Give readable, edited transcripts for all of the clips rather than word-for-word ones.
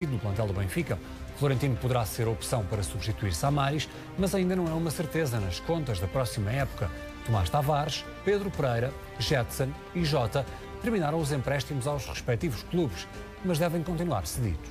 no plantel do Benfica. Florentino poderá ser a opção para substituir Samaris, mas ainda não é uma certeza nas contas da próxima época. Tomás Tavares, Pedro Pereira, Jetson e Jota terminaram os empréstimos aos respectivos clubes, mas devem continuar cedidos.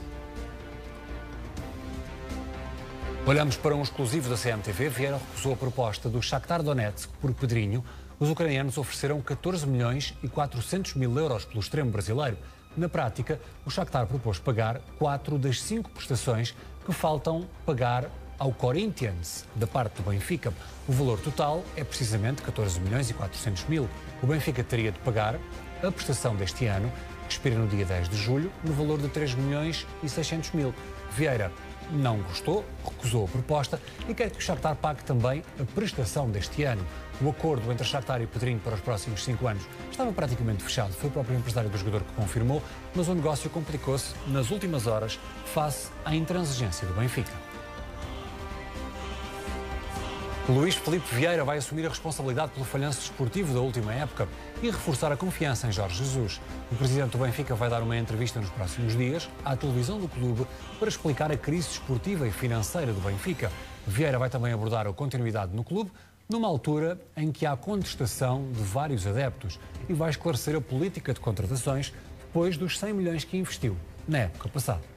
Olhamos para um exclusivo da CMTV. Vieira recusou a proposta do Shakhtar Donetsk por Pedrinho. Os ucranianos ofereceram 14 milhões e 400 mil euros pelo extremo brasileiro. Na prática, o Shakhtar propôs pagar 4 das 5 prestações que faltam pagar ao Corinthians, da parte do Benfica. O valor total é precisamente 14 milhões e 400 mil. O Benfica teria de pagar a prestação deste ano, que expira no dia 10 de julho, no valor de 3 milhões e 600 mil. Vieira não gostou, recusou a proposta e quer que o Shakhtar pague também a prestação deste ano. O acordo entre Shakhtar e Pedrinho para os próximos 5 anos estava praticamente fechado. Foi o próprio empresário do jogador que confirmou, mas o negócio complicou-se nas últimas horas face à intransigência do Benfica. Luís Filipe Vieira vai assumir a responsabilidade pelo falhanço desportivo da última época e reforçar a confiança em Jorge Jesus. O presidente do Benfica vai dar uma entrevista nos próximos dias à televisão do clube para explicar a crise desportiva e financeira do Benfica. Vieira vai também abordar a continuidade no clube, numa altura em que há contestação de vários adeptos, e vai esclarecer a política de contratações depois dos 100 milhões que investiu na época passada.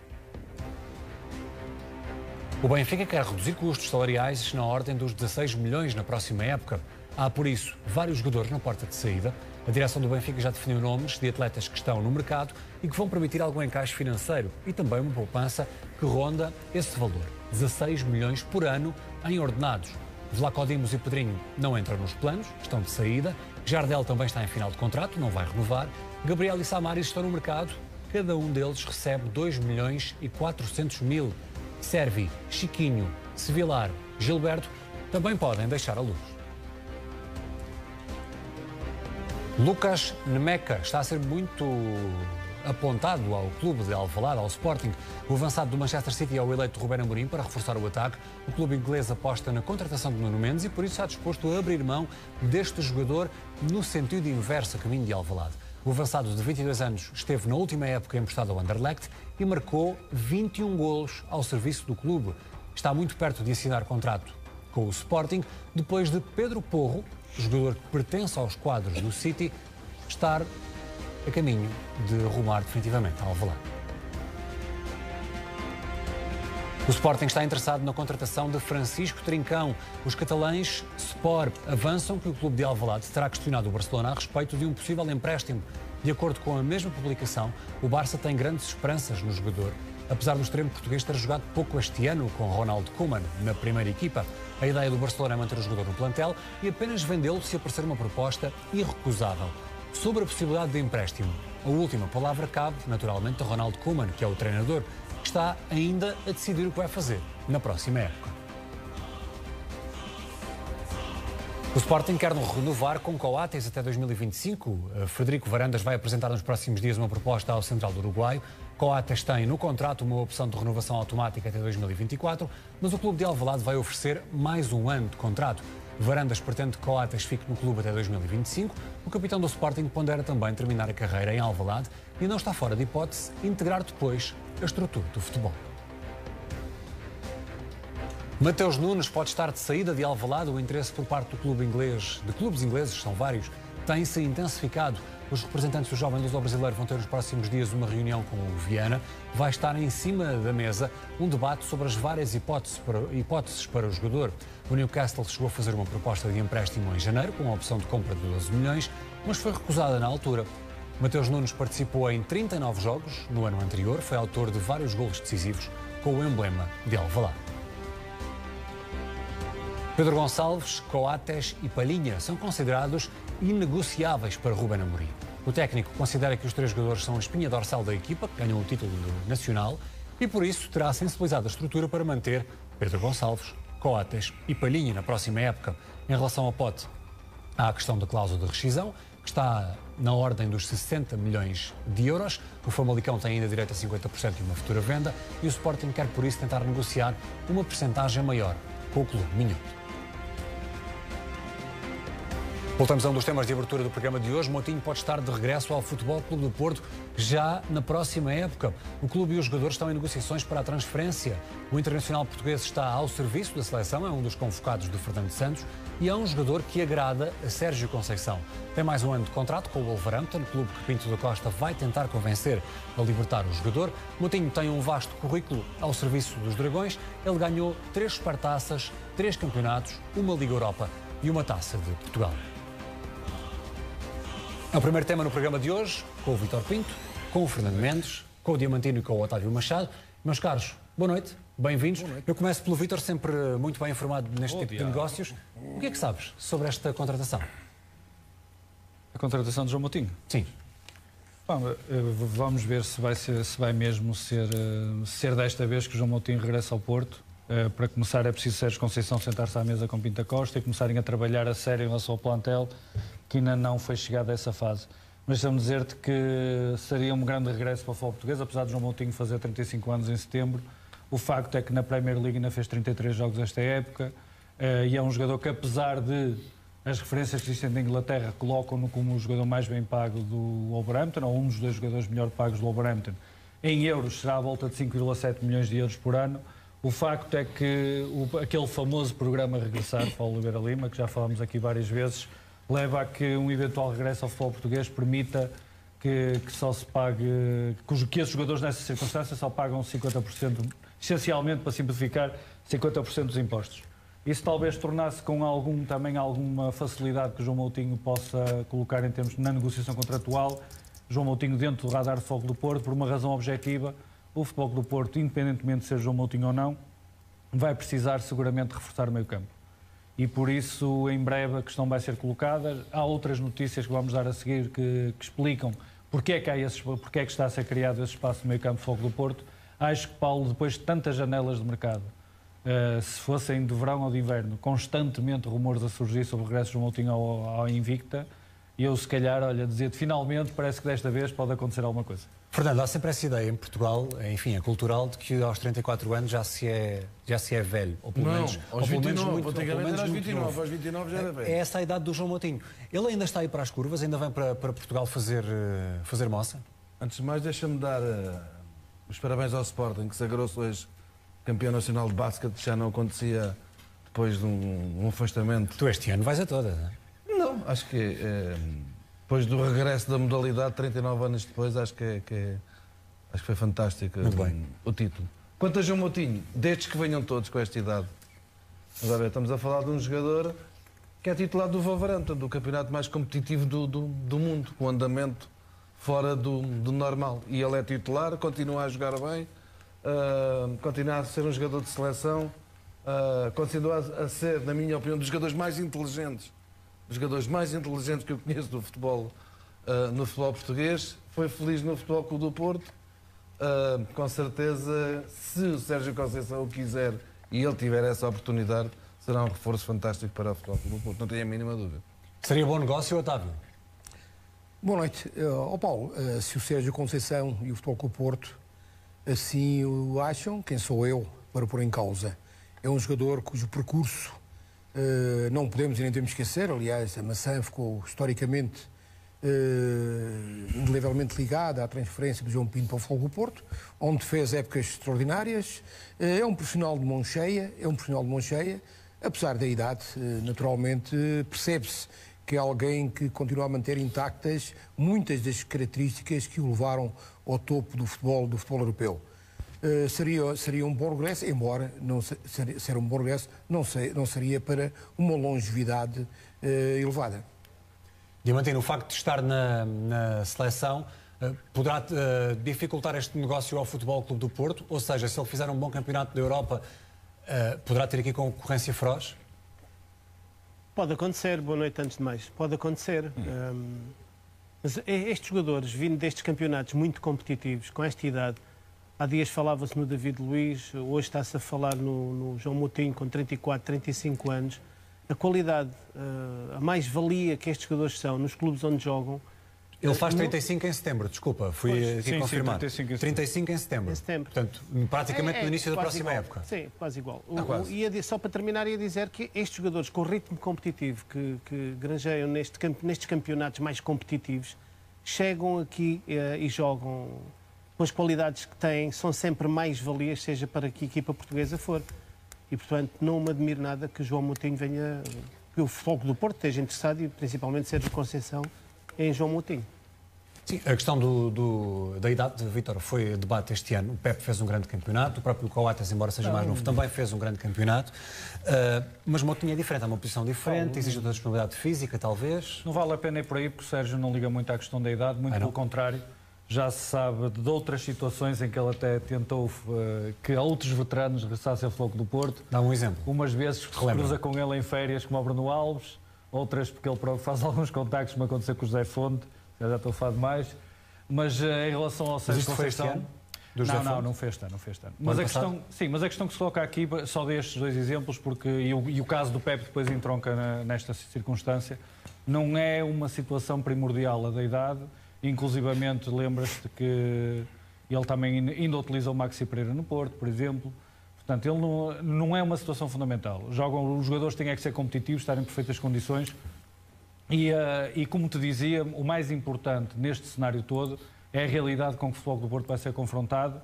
O Benfica quer reduzir custos salariais na ordem dos 16 milhões na próxima época. Há, por isso, vários jogadores na porta de saída. A direção do Benfica já definiu nomes de atletas que estão no mercado e que vão permitir algum encaixe financeiro e também uma poupança que ronda esse valor, 16 milhões por ano em ordenados. Vlaco Dimos e Pedrinho não entram nos planos, estão de saída. Jardel também está em final de contrato, não vai renovar. Gabriel e Samaris estão no mercado. Cada um deles recebe 2 milhões e 400 mil. Servi, Chiquinho, Sevilar, Gilberto também podem deixar a luz. Lucas Nemeka está a ser muito apontado ao clube de Alvalade, ao Sporting. O avançado do Manchester City é o eleito Ruben Amorim para reforçar o ataque. O clube inglês aposta na contratação de Nuno Mendes e por isso está disposto a abrir mão deste jogador no sentido inverso, a caminho de Alvalade. O avançado de 22 anos esteve na última época emprestado ao Anderlecht e marcou 21 golos ao serviço do clube. Está muito perto de assinar contrato com o Sporting, depois de Pedro Porro, jogador que pertence aos quadros do City, estar a caminho de rumar definitivamente ao Alvalade. O Sporting está interessado na contratação de Francisco Trincão. Os catalães Sport avançam que o clube de Alvalade terá questionado o Barcelona a respeito de um possível empréstimo. De acordo com a mesma publicação, o Barça tem grandes esperanças no jogador, apesar do extremo português ter jogado pouco este ano com Ronald Koeman na primeira equipa. A ideia do Barcelona é manter o jogador no plantel e apenas vendê-lo se aparecer uma proposta irrecusável. Sobre a possibilidade de empréstimo, a última palavra cabe, naturalmente, a Ronald Koeman, que é o treinador, que está ainda a decidir o que vai fazer na próxima época. O Sporting quer renovar com Coates até 2025. Frederico Varandas vai apresentar nos próximos dias uma proposta ao central do Uruguai. Coates tem no contrato uma opção de renovação automática até 2024, mas o clube de Alvalade vai oferecer mais um ano de contrato. Varandas pretende que Coates fique no clube até 2025. O capitão do Sporting pondera também terminar a carreira em Alvalade e não está fora de hipótese integrar depois a estrutura do futebol. Mateus Nunes pode estar de saída de Alvalade. O interesse por parte do clube inglês, de clubes ingleses, são vários, tem-se intensificado. Os representantes do jovem luso brasileiro vão ter nos próximos dias uma reunião com o Viana. Vai estar em cima da mesa um debate sobre as várias hipóteses para o jogador. O Newcastle chegou a fazer uma proposta de empréstimo em janeiro, com a opção de compra de 12 milhões, mas foi recusada na altura. Mateus Nunes participou em 39 jogos no ano anterior, foi autor de vários golos decisivos com o emblema de Alvalade. Pedro Gonçalves, Coates e Palhinha são considerados inegociáveis para Ruben Amorim. O técnico considera que os três jogadores são a espinha dorsal da equipa, que ganham o título nacional, e por isso terá sensibilizado a estrutura para manter Pedro Gonçalves, Coates e Palhinha na próxima época. Em relação ao Pote, há a questão da cláusula de rescisão, que está na ordem dos 60 milhões de euros. O Famalicão tem ainda direito a 50% de uma futura venda e o Sporting quer por isso tentar negociar uma percentagem maior com o clube minhoto. Voltamos a um dos temas de abertura do programa de hoje. Moutinho pode estar de regresso ao Futebol Clube do Porto já na próxima época. O clube e os jogadores estão em negociações para a transferência. O internacional português está ao serviço da seleção, é um dos convocados do Fernando Santos e é um jogador que agrada a Sérgio Conceição. Tem mais um ano de contrato com o Wolverhampton, clube que Pinto da Costa vai tentar convencer a libertar o jogador. Moutinho tem um vasto currículo ao serviço dos Dragões. Ele ganhou 3 supertaças, 3 campeonatos, uma Liga Europa e uma Taça de Portugal. É o primeiro tema no programa de hoje, com o Vítor Pinto, com o Fernando Mendes, com o Diamantino e com o Otávio Machado. Meus caros, boa noite, bem-vindos. Eu começo pelo Vítor, sempre muito bem informado neste tipo de negócios. O que é que sabes sobre esta contratação? A contratação de João Moutinho? Sim. Bom, vamos ver se vai mesmo ser desta vez que o João Moutinho regressa ao Porto. Para começar é preciso Sérgio Conceição sentar-se à mesa com Pinto da Costa e começarem a trabalhar a sério em relação ao plantel, que ainda não foi chegado a essa fase. Mas deixa-me dizer-te que seria um grande regresso para o futebol português, apesar de João Moutinho fazer 35 anos em setembro. O facto é que na Premier League ainda fez 33 jogos esta época e é um jogador que, apesar de as referências que existem da Inglaterra colocam-no como o jogador mais bem pago do Wolverhampton, ou um dos 2 jogadores melhor pagos do Wolverhampton, em euros será à volta de 5,7 milhões de euros por ano. O facto é que aquele famoso programa Regressar para o Oliveira Lima, que já falámos aqui várias vezes, leva a que um eventual regresso ao futebol português permita que só se pague, que esses jogadores nessas circunstâncias só pagam 50%, essencialmente, para simplificar, 50% dos impostos. Isso talvez tornasse também alguma facilidade que o João Moutinho possa colocar em termos na negociação contratual. João Moutinho dentro do radar de fogo do Porto, por uma razão objetiva. O Futebol do Porto, independentemente de ser João Moutinho ou não, vai precisar seguramente reforçar o meio-campo. E por isso, em breve, a questão vai ser colocada. Há outras notícias que vamos dar a seguir que explicam porque é que está a ser criado esse espaço no meio-campo de Fogo do Porto. Acho que, Paulo, depois de tantas janelas de mercado, se fossem de verão ou de inverno, constantemente rumores a surgir sobre o regresso de João Moutinho ao Invicta, eu, se calhar, dizia-te, finalmente, parece que desta vez pode acontecer alguma coisa. Fernando, há sempre essa ideia em Portugal, enfim, é cultural, de que aos 34 anos já se é velho. Ou pelo menos, aos 29, antigamente era aos 29, aos 29 já era velho. É essa a idade do João Moutinho. Ele ainda está aí para as curvas, ainda vem para Portugal fazer moça? Antes de mais, deixa-me dar os parabéns ao Sporting, que sagrou-se hoje campeão nacional de basquete, já não acontecia depois de um afastamento. Tu este ano vais a todas, não é? Não, acho que depois do regresso da modalidade, 39 anos depois, acho que foi fantástico o título. Quanto a João Moutinho, destes que venham todos com esta idade, estamos a falar de um jogador que é titular do Wolverhampton, do campeonato mais competitivo do mundo, com andamento fora do normal. E ele é titular, continua a jogar bem, continua a ser um jogador de seleção, continua a ser, na minha opinião, dos jogadores mais inteligentes que eu conheço do futebol, no futebol português. Foi feliz no Futebol Clube do Porto. Com certeza, se o Sérgio Conceição o quiser e ele tiver essa oportunidade, será um reforço fantástico para o Futebol Clube do Porto, não tenho a mínima dúvida. Seria bom negócio, Otávio? Boa noite. Paulo, se o Sérgio Conceição e o Futebol Clube do Porto assim o acham, quem sou eu para pôr em causa? É um jogador cujo percurso não podemos e nem temos que esquecer. Aliás, a maçã ficou historicamente indelevelmente ligada à transferência do João Pinto para o Futebol do Porto, onde fez épocas extraordinárias. É um profissional de mão cheia, apesar da idade, naturalmente percebe-se que é alguém que continua a manter intactas muitas das características que o levaram ao topo do futebol europeu. Seria um bom regresso, embora não ser um bom regresso, não seria para uma longevidade elevada. Diamantino, o facto de estar na seleção poderá dificultar este negócio ao Futebol Clube do Porto? Ou seja, se ele fizer um bom campeonato da Europa, poderá ter aqui concorrência feroz? Pode acontecer, boa noite antes de mais, pode acontecer. Mas estes jogadores, vindo destes campeonatos muito competitivos, com esta idade, há dias falava-se no David Luiz, hoje está-se a falar no João Moutinho, com 34, 35 anos. A qualidade, a mais-valia que estes jogadores são nos clubes onde jogam, Ele faz 35 em setembro, desculpa, fui aqui confirmar. 35 em setembro. Portanto, praticamente no início da próxima época. Sim, quase igual. Só para terminar, ia dizer que estes jogadores com o ritmo competitivo que granjeiam nestes campeonatos mais competitivos, chegam aqui e jogam com as qualidades que têm, são sempre mais valias, seja para que a equipa portuguesa for. E, portanto, não me admiro nada que o João Moutinho venha, que o Futebol Clube do Porto esteja interessado, e principalmente Sérgio Conceição, em João Moutinho. Sim, a questão da idade de Vítor foi debate este ano. O Pepe fez um grande campeonato, o próprio Coates, embora seja mais novo, também fez um grande campeonato. Mas Moutinho é diferente, é uma posição diferente, exige outra disponibilidade física, talvez. Não vale a pena ir por aí, porque o Sérgio não liga muito à questão da idade, muito pelo contrário. Já se sabe de outras situações em que ele até tentou que outros veteranos regressassem ao Futebol Clube do Porto. Dá um exemplo. Umas vezes se cruza com ele em férias, como o Bruno Alves, outras porque ele faz alguns contactos, como aconteceu com o José Fonte, já estou a falar demais. Mas em relação ao Sérgio Conceição... Não fez tanto. Mas a questão que se coloca aqui, só destes dois exemplos, porque e o caso do Pepe depois entronca nesta circunstância, não é uma situação primordial a da idade. Inclusivamente, lembras-te que ele também ainda utiliza o Maxi Pereira no Porto, por exemplo. Portanto, ele não é uma situação fundamental. Os jogadores têm que ser competitivos, estar em perfeitas condições. E como te dizia, o mais importante neste cenário todo é a realidade com que o Futebol do Porto vai ser confrontado,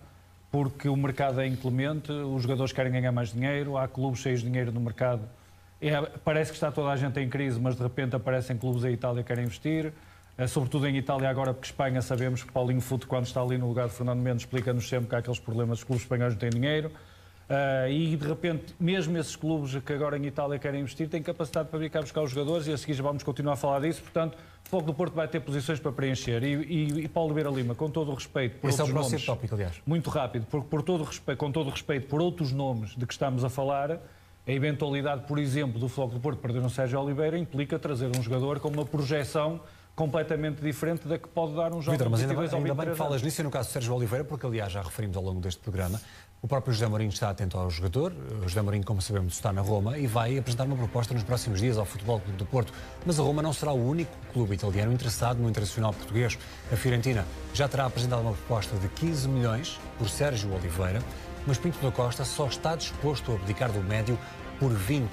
porque o mercado é inclemente, os jogadores querem ganhar mais dinheiro, há clubes cheios de dinheiro no mercado. Parece que está toda a gente em crise, mas de repente aparecem clubes da Itália que querem investir. Sobretudo em Itália agora, porque Espanha sabemos que Paulinho Futo, quando está ali no lugar de Fernando Mendes, explica-nos sempre que há aqueles problemas, os clubes espanhóis não têm dinheiro. E de repente, mesmo esses clubes que agora em Itália querem investir, têm capacidade para vir cá buscar os jogadores, e a seguir já vamos continuar a falar disso. Portanto, o Futebol do Porto vai ter posições para preencher. E Paulo Oliveira Lima, com todo o respeito por outros nomes... Esse é o próximo tópico, aliás. Muito rápido, com todo o respeito por outros nomes de que estamos a falar, a eventualidade, por exemplo, do Futebol do Porto perder um Sérgio Oliveira implica trazer um jogador com uma projeção completamente diferente da que pode dar um jogo. Vítor, mas ainda bem que falas nisso, e no caso do Sérgio Oliveira, porque aliás já referimos ao longo deste programa, o próprio José Mourinho está atento ao jogador. O José Mourinho, como sabemos, está na Roma e vai apresentar uma proposta nos próximos dias ao Futebol Clube do Porto. Mas a Roma não será o único clube italiano interessado no internacional português. A Fiorentina já terá apresentado uma proposta de 15 milhões por Sérgio Oliveira, mas Pinto da Costa só está disposto a abdicar do médio por 20.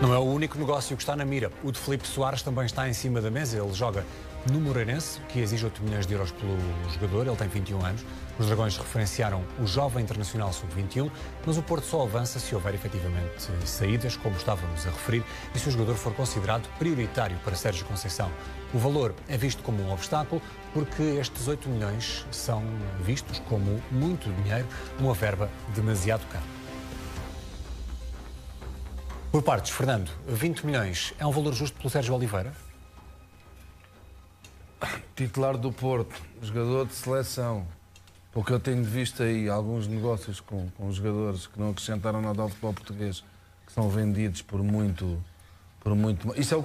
Não é o único negócio que está na mira. O de Filipe Soares também está em cima da mesa. Ele joga no Moreirense, que exige 8 milhões de euros pelo jogador. Ele tem 21 anos. Os Dragões referenciaram o jovem internacional sub-21, mas o Porto só avança se houver efetivamente saídas, como estávamos a referir, e se o jogador for considerado prioritário para Sérgio Conceição. O valor é visto como um obstáculo, porque estes 8 milhões são vistos como muito dinheiro, uma verba demasiado cara. Por partes, Fernando, 20 milhões é um valor justo pelo Sérgio Oliveira? Titular do Porto, jogador de seleção. Porque eu tenho visto aí alguns negócios com jogadores que não acrescentaram nada ao futebol português, que são vendidos por muito... Isso é o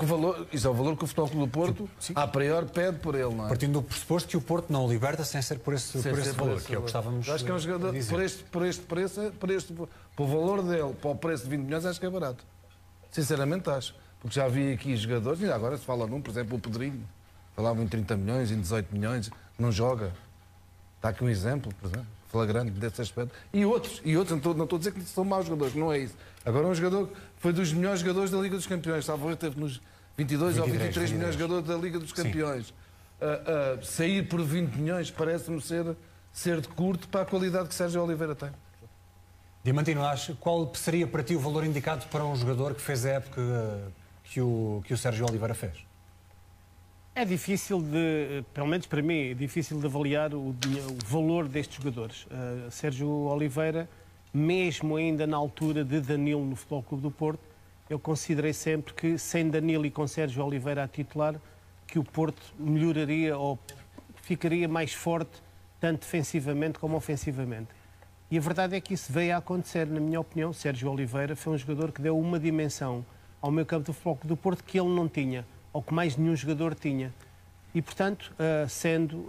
valor que o Futebol Clube do Porto, a priori, pede por ele, não é? Partindo do pressuposto que o Porto não o liberta sem ser por esse valor, que é o que estávamos a dizer. Acho que é um jogador, por este preço, por valor dele, para o preço de 20 milhões, acho que é barato. Sinceramente acho. Porque já vi aqui jogadores, e agora se fala num, por exemplo, o Pedrinho, falavam em 30 milhões, em 18 milhões, não joga. Está aqui um exemplo, por exemplo, flagrante desse aspecto. E outros, não estou a dizer que são maus jogadores, não é isso. Agora um jogador que foi dos melhores jogadores da Liga dos Campeões, talvez teve nos 22 ou 23 milhões de jogadores da Liga dos Campeões. Sair por 20 milhões parece-me ser de curto para a qualidade que Sérgio Oliveira tem. Diamantino, qual seria para ti o valor indicado para um jogador que fez a época que o Sérgio Oliveira fez? É difícil pelo menos para mim, é difícil de avaliar o valor destes jogadores. Sérgio Oliveira, mesmo ainda na altura de Danilo no Futebol Clube do Porto, eu considerei sempre que sem Danilo e com Sérgio Oliveira a titular, que o Porto melhoraria ou ficaria mais forte, tanto defensivamente como ofensivamente. E a verdade é que isso veio a acontecer, na minha opinião. Sérgio Oliveira foi um jogador que deu uma dimensão ao meio campo do Futebol Clube do Porto que ele não tinha, ou que mais nenhum jogador tinha. E, portanto, sendo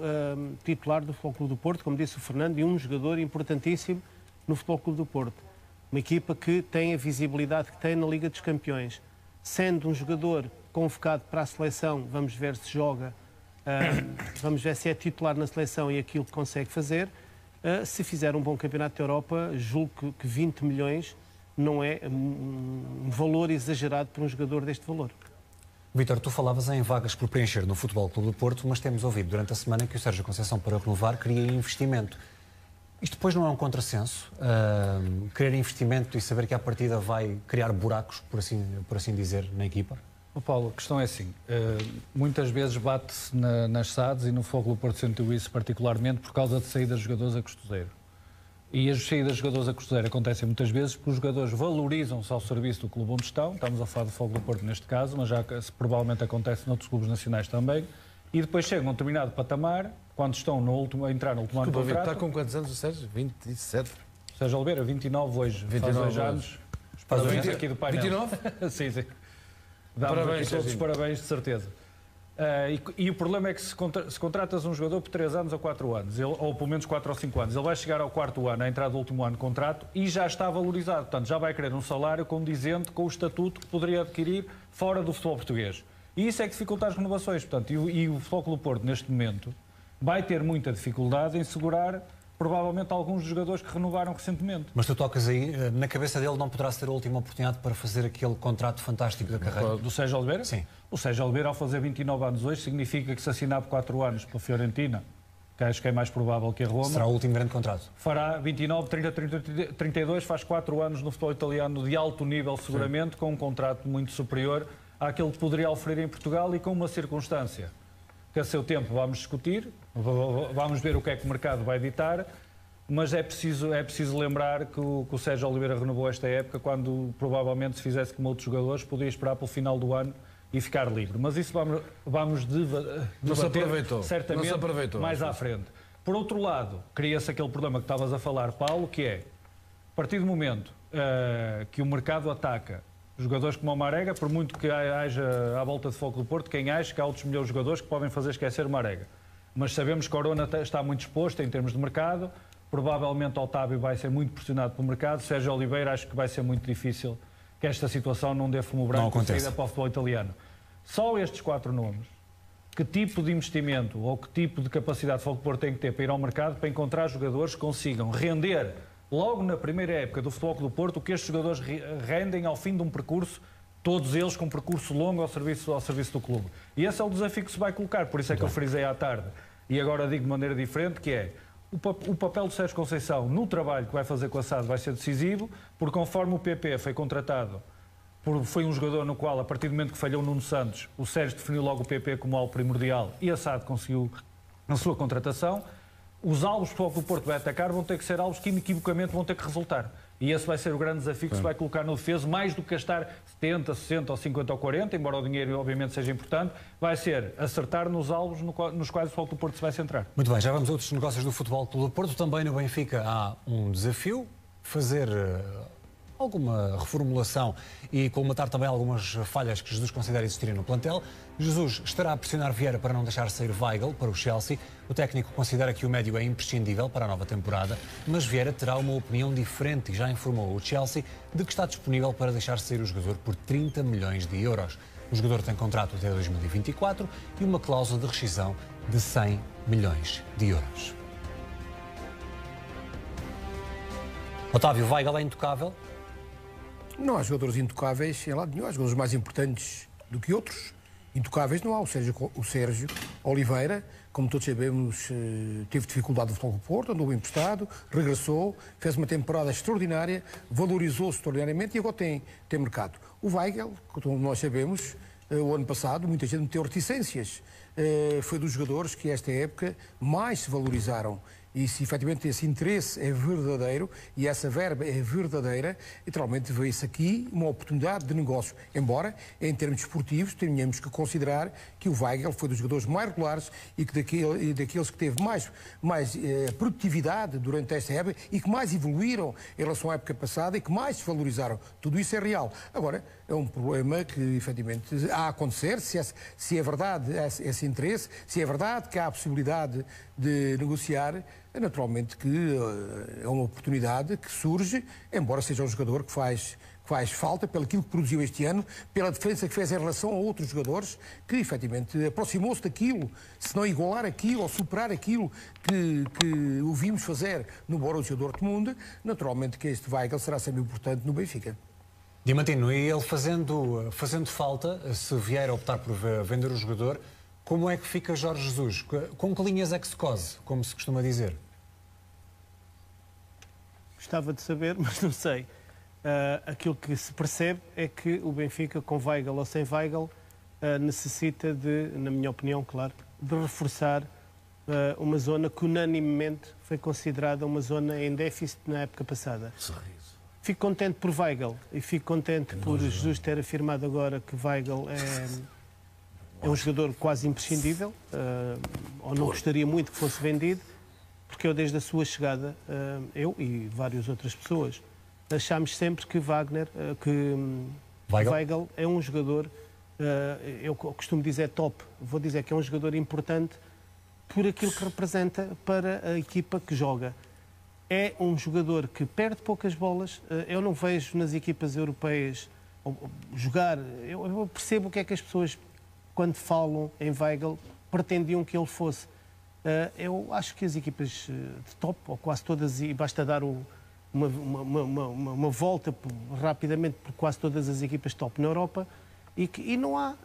titular do Futebol Clube do Porto, como disse o Fernando, e um jogador importantíssimo no Futebol Clube do Porto. Uma equipa que tem a visibilidade que tem na Liga dos Campeões. Sendo um jogador convocado para a seleção, vamos ver se joga, vamos ver se é titular na seleção e aquilo que consegue fazer. Se fizer um bom campeonato da Europa, julgo que 20 milhões não é um valor exagerado para um jogador deste valor. Vítor, tu falavas em vagas por preencher no Futebol Clube do Porto, mas temos ouvido durante a semana que o Sérgio Conceição, para renovar, queria investimento. Isto depois não é um contrassenso? Querer investimento e saber que à partida vai criar buracos, por assim dizer, na equipa? Paulo, a questão é assim, muitas vezes bate-se nas SADs e no Futebol Clube do Porto sentiu isso particularmente por causa de saídas de jogadores a custeiro. E as saídas de jogadores a custeiro acontecem muitas vezes porque os jogadores valorizam-se ao serviço do clube onde estão, estamos a falar do Futebol Clube do Porto neste caso, mas já provavelmente acontece noutros clubes nacionais também, e depois chegam a um determinado patamar, quando estão a entrar no último ano de contrato... Está com quantos anos o Sérgio? 27? Sérgio Oliveira, 29 hoje, 29 faz 2 anos. Parabéns aqui do painel. 29? Sim, sim. Dá-nos aqui todos os parabéns, de certeza. E o problema é que se contratas um jogador por 3 anos ou 4 anos, ou pelo menos 4 ou 5 anos, ele vai chegar ao 4º ano, à entrada do último ano de contrato, e já está valorizado. Portanto, já vai querer um salário condizente com o estatuto que poderia adquirir fora do futebol português. E isso é que dificulta as renovações. Portanto, e o Futebol Clube do Porto, neste momento, vai ter muita dificuldade em segurar provavelmente alguns dos jogadores que renovaram recentemente. Mas tu tocas aí, na cabeça dele não poderá ser a última oportunidade para fazer aquele contrato fantástico da carreira? Do Sérgio Oliveira? Sim. O Sérgio Oliveira, ao fazer 29 anos hoje, significa que se assinar por 4 anos pela Fiorentina, que acho que é mais provável que a Roma... Será o último grande contrato? Fará 29, 30, 32, faz 4 anos no futebol italiano de alto nível, seguramente, com um contrato muito superior àquele que poderia oferecer em Portugal e com uma circunstância que a seu tempo vamos discutir, vamos ver o que é que o mercado vai ditar, mas é preciso lembrar que o Sérgio Oliveira renovou esta época quando provavelmente se fizesse como outros jogadores podia esperar pelo final do ano e ficar livre. Mas isso vamos debater certamente mais à frente. Por outro lado, cria-se aquele problema que estavas a falar, Paulo, que é, a partir do momento que o mercado ataca jogadores como o Marega, por muito que haja à volta de Futebol Clube do Porto, quem acha que há outros milhões de jogadores que podem fazer esquecer o Marega. Mas sabemos que o Corona está muito exposto em termos de mercado, provavelmente o Otávio vai ser muito pressionado pelo mercado, Sérgio Oliveira acho que vai ser muito difícil que esta situação não dê fumo branco de saída para o futebol italiano. Só estes 4 nomes, que tipo de investimento ou que tipo de capacidade o Futebol Clube do Porto tem que ter para ir ao mercado para encontrar jogadores que consigam render logo na primeira época do Futebol Clube do Porto o que estes jogadores rendem ao fim de um percurso, todos eles com um percurso longo ao serviço do clube. E esse é o desafio que se vai colocar, por isso é que eu frisei à tarde, e agora digo de maneira diferente, que é o papel do Sérgio Conceição no trabalho que vai fazer com a SAD vai ser decisivo, porque conforme o PP foi contratado, foi um jogador no qual, a partir do momento que falhou Nuno Santos, o Sérgio definiu logo o PP como algo primordial e a SAD conseguiu na sua contratação. Os alvos que o Futebol Clube do Porto vai atacar vão ter que ser alvos que inequivocamente vão ter que resultar. E esse vai ser o grande desafio que se vai colocar no defesa, mais do que gastar 70, 60 ou 50 ou 40, embora o dinheiro obviamente seja importante, vai ser acertar nos alvos nos quais o Futebol Clube do Porto se vai centrar. Muito bem, já vamos a outros negócios do Futebol Clube do Porto. Também no Benfica há um desafio, fazer alguma reformulação e colmatar também algumas falhas que Jesus considera existirem no plantel. Jesus estará a pressionar Vieira para não deixar sair Weigl para o Chelsea. O técnico considera que o médio é imprescindível para a nova temporada, mas Vieira terá uma opinião diferente e já informou o Chelsea de que está disponível para deixar sair o jogador por 30 milhões de euros. O jogador tem contrato até 2024 e uma cláusula de rescisão de 100 milhões de euros. Otávio, Weigl é intocável? Não há jogadores intocáveis em lado nenhum. Há jogadores mais importantes do que outros. Intocáveis não há. O Sérgio Oliveira, como todos sabemos, teve dificuldade no Futebol Clube do Porto, andou emprestado, regressou, fez uma temporada extraordinária, valorizou-se extraordinariamente e agora tem mercado. O Weigl, como nós sabemos, o ano passado, muita gente meteu reticências. Foi dos jogadores que, esta época, mais se valorizaram. E se efetivamente esse interesse é verdadeiro e essa verba é verdadeira, naturalmente veio-se aqui uma oportunidade de negócio. Embora, em termos esportivos, tenhamos que considerar que o Weigl foi dos jogadores mais regulares e que daqueles que teve mais produtividade durante esta época e que mais evoluíram em relação à época passada e que mais se valorizaram. Tudo isso é real. Agora, é um problema que, efetivamente, há a acontecer, se é verdade esse interesse, se é verdade que há a possibilidade de negociar, naturalmente que é uma oportunidade que surge, embora seja um jogador que faz que faz falta, pelo aquilo que produziu este ano, pela diferença que fez em relação a outros jogadores, que efetivamente aproximou-se daquilo, se não igualar aquilo ou superar aquilo que o vimos fazer no Borussia Dortmund. Naturalmente que este Weigl será sempre importante no Benfica. Diamantino, e ele fazendo falta, se vier a optar por vender o jogador, como é que fica Jorge Jesus? Com que linhas é que se cose, como se costuma dizer? Gostava de saber, mas não sei. Aquilo que se percebe é que o Benfica, com Weigl ou sem Weigl, necessita de, na minha opinião, claro, de reforçar uma zona que unanimemente foi considerada uma zona em déficit na época passada. Fico contente por Weigl e fico contente por Jesus ter afirmado agora que Weigl é um jogador quase imprescindível, ou não gostaria muito que fosse vendido, porque eu desde a sua chegada, eu e várias outras pessoas, achámos sempre que Weigl é um jogador, eu costumo dizer top, vou dizer que é um jogador importante por aquilo que representa para a equipa que joga. É um jogador que perde poucas bolas. Eu não vejo nas equipas europeias jogar. Eu percebo o que é que as pessoas, quando falam em Weigl, pretendiam que ele fosse. Eu acho que as equipas de top, ou quase todas, e basta dar uma volta rapidamente por quase todas as equipas top na Europa, e não há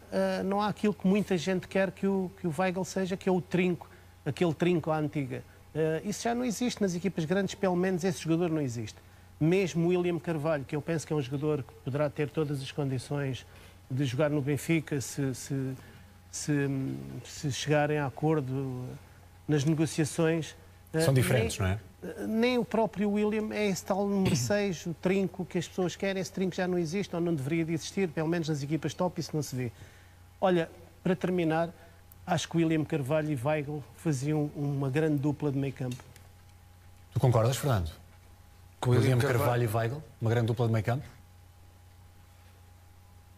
aquilo que muita gente quer que o Weigl seja, que é o trinco, aquele trinco à antiga. Isso já não existe nas equipas grandes, pelo menos esse jogador não existe. Mesmo William Carvalho, que eu penso que é um jogador que poderá ter todas as condições de jogar no Benfica, se chegarem a acordo nas negociações. São diferentes, não é? Nem o próprio William é esse tal número 6, o trinco que as pessoas querem. Esse trinco já não existe ou não deveria de existir, pelo menos nas equipas top isso não se vê. Olha, para terminar, acho que William Carvalho e Weigl faziam uma grande dupla de meio campo. Tu concordas, Fernando? Com William Carvalho e Weigl, uma grande dupla de meio campo?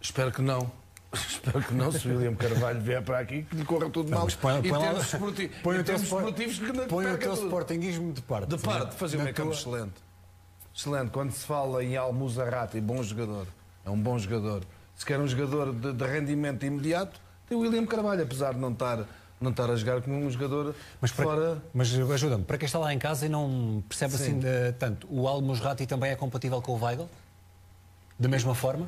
Espero que não. Espero que não, se o William Carvalho vier para aqui, que lhe corra tudo mal. Põe o teu sportinguismo de parte. De parte, fazer um meio campo excelente. Excelente. Quando se fala em Al-Musarrati, bom jogador, é um bom jogador. Se quer um jogador de rendimento imediato, tem o William Carvalho, apesar de não estar a jogar como um jogador fora... Mas ajuda-me, para quem está lá em casa e não percebe assim tanto, o Al-Musrati também é compatível com o Weigl? Da mesma forma?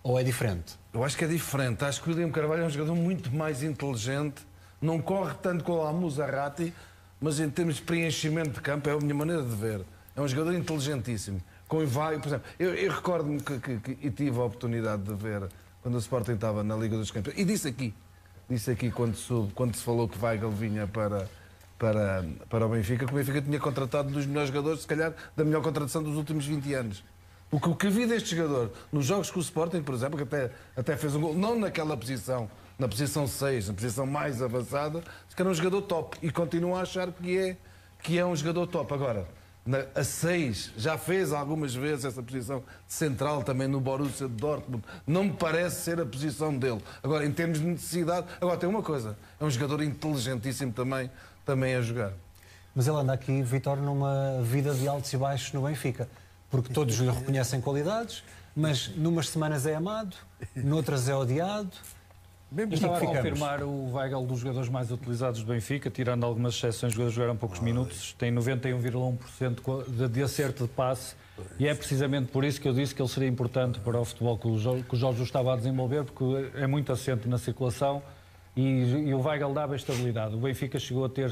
Ou é diferente? Eu acho que é diferente. Acho que o William Carvalho é um jogador muito mais inteligente, não corre tanto com o Al-Musarrati, mas em termos de preenchimento de campo é a minha maneira de ver. É um jogador inteligentíssimo. Com o Weigl, por exemplo, eu recordo-me que tive a oportunidade de ver quando o Sporting estava na Liga dos Campeões. E disse aqui quando se falou que Weigl vinha para o Benfica, que o Benfica tinha contratado um dos melhores jogadores, se calhar, da melhor contratação dos últimos 20 anos. O que vi deste jogador, nos jogos com o Sporting, por exemplo, que até fez um gol, não naquela posição, na posição 6, na posição mais avançada, que era um jogador top. E continuo a achar que é um jogador top. Agora, a 6 já fez algumas vezes essa posição de central também no Borussia Dortmund. Não me parece ser a posição dele. Agora, em termos de necessidade... Agora, tem uma coisa. É um jogador inteligentíssimo também a jogar. Mas ele anda aqui, Vítor, numa vida de altos e baixos no Benfica. Porque todos lhe reconhecem qualidades, mas numas semanas é amado, noutras é odiado. Estava a confirmar o Weigl dos jogadores mais utilizados do Benfica, tirando algumas exceções, os jogadores jogaram poucos minutos, tem 91,1% de acerto de passe, e é precisamente por isso que eu disse que ele seria importante para o futebol que o Jorge estava a desenvolver, porque é muito assente na circulação e o Weigl dava estabilidade. O Benfica chegou a ter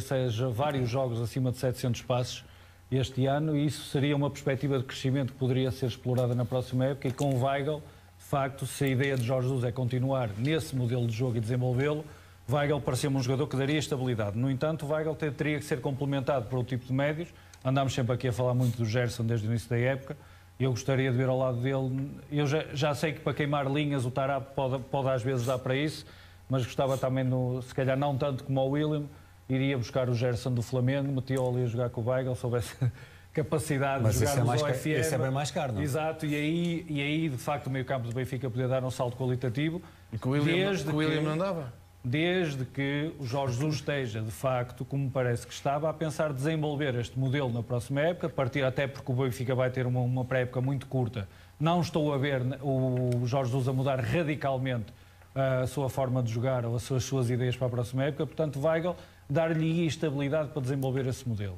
vários jogos acima de 700 passes este ano, e isso seria uma perspectiva de crescimento que poderia ser explorada na próxima época, e com o Weigl, de facto, se a ideia de Jorge Jesus é continuar nesse modelo de jogo e desenvolvê-lo, Weigl parecia-me um jogador que daria estabilidade. No entanto, o Weigl teria que ser complementado por outro tipo de médios. Andámos sempre aqui a falar muito do Gerson desde o início da época, e eu gostaria de ver ao lado dele. Eu já sei que para queimar linhas o Tarap pode às vezes dar para isso, mas gostava também, se calhar não tanto como o William, iria buscar o Gerson do Flamengo, metia-o ali a jogar com o Weigl, se houvesse capacidade de jogar nos OFM. Esse é bem mais caro, não? Exato, e aí de facto o meio campo do Benfica podia dar um salto qualitativo. E que o William não dava? desde que o Jorge Jesus esteja, de facto, como parece que estava, a pensar desenvolver este modelo na próxima época, partir até porque o Benfica vai ter uma pré-época muito curta. Não estou a ver o Jorge Jesus a mudar radicalmente a sua forma de jogar ou as suas ideias para a próxima época, portanto, Weigl dar-lhe estabilidade para desenvolver esse modelo.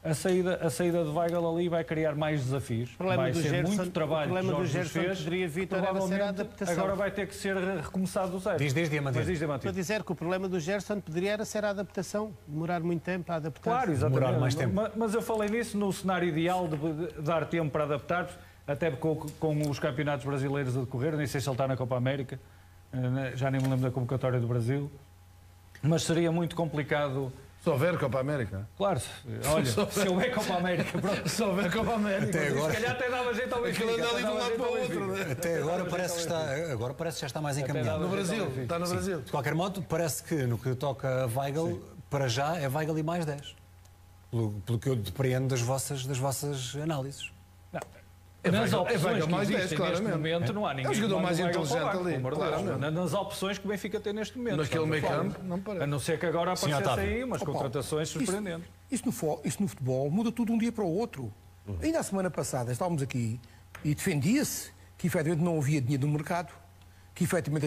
A saída de Weigl ali vai criar mais desafios, vai ser muito trabalho que Jorge Jesus fez, poderia vir a ser a adaptação. Agora vai ter que ser recomeçado do zero. Diz Diamantino. Estou a dizer que o problema do Gerson poderia ser a adaptação, demorar muito tempo a adaptar. Claro, exatamente. Demorar mais tempo. Mas eu falei nisso no cenário ideal de dar tempo para adaptar, até com os campeonatos brasileiros a decorrer, nem sei se ele está na Copa América, já nem me lembro da convocatória do Brasil, mas seria muito complicado. Se houver Copa América. Claro, olha, se houver Copa América, pronto. Se houver Copa América. Até agora. Se calhar até dava jeito ao Benfica. Aquilo anda ali de um lado para o outro, né? Até agora parece que já está mais encaminhado. No Brasil, está no Brasil. De qualquer modo, parece que no que toca a Weigl, para já é Weigl e mais 10. Pelo que eu depreendo das vossas análises. Nas opções que mais 10, existem neste momento, não há ninguém. É o jogador mais inteligente ali, claramente. Nas opções que o Benfica tem neste momento. Naquele meio campo, não parece. A não ser que agora aparecesse aí umas contratações surpreendentes. Isso no futebol muda tudo de um dia para o outro. Ainda a semana passada estávamos aqui e defendia-se que efetivamente não havia dinheiro no mercado, que efetivamente